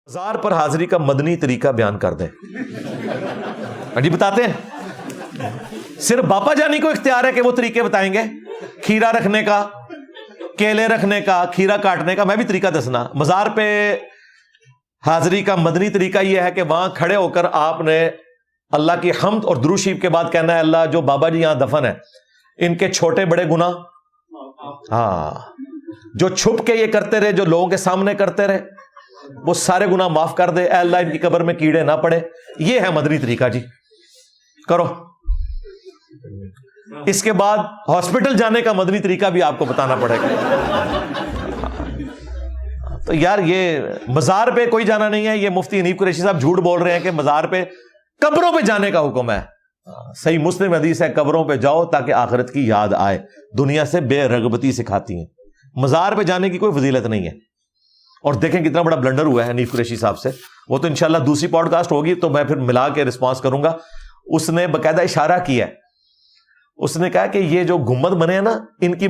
مزار پر حاضری کا مدنی طریقہ بیان کر دیں. جی بتاتے ہیں. صرف باپا جانی کو اختیار ہے کہ وہ طریقے بتائیں گے, کھیرا رکھنے کا, کیلے رکھنے کا, کھیرا کاٹنے کا. میں بھی طریقہ دسنا. مزار پہ حاضری کا مدنی طریقہ یہ ہے کہ وہاں کھڑے ہو کر آپ نے اللہ کی حمد اور درود شریف کے بعد کہنا ہے اللہ جو بابا جی یہاں دفن ہے ان کے چھوٹے بڑے گناہ, جو چھپ کے یہ کرتے رہے, جو لوگوں کے سامنے کرتے رہے, وہ سارے گناہ معاف کر دے. اے اللہ ان کی قبر میں کیڑے نہ پڑے. یہ ہے مدنی طریقہ. جی کرو. اس کے بعد ہاسپٹل جانے کا مدنی طریقہ بھی آپ کو بتانا پڑے گا. تو یار یہ مزار پہ کوئی جانا نہیں ہے. یہ مفتی حنیف قریشی صاحب جھوٹ بول رہے ہیں کہ مزار پہ, قبروں پہ جانے کا حکم ہے. صحیح مسلم حدیث ہے قبروں پہ جاؤ تاکہ آخرت کی یاد آئے. دنیا سے بے رغبتی سکھاتی ہیں. مزار پہ جانے کی کوئی فضیلت نہیں ہے. اور دیکھیں کتنا بڑا بلنڈر ہوا ہے حنیف قریشی صاحب سے. وہ تو انشاءاللہ دوسری پوڈ کاسٹ ہوگی تو میں پھر ملا کے رسپانس کروں گا. اس نے باقاعدہ اشارہ کیا ہے. اس نے کہا کہ یہ جو گنبد بنے ہیں نا ان کی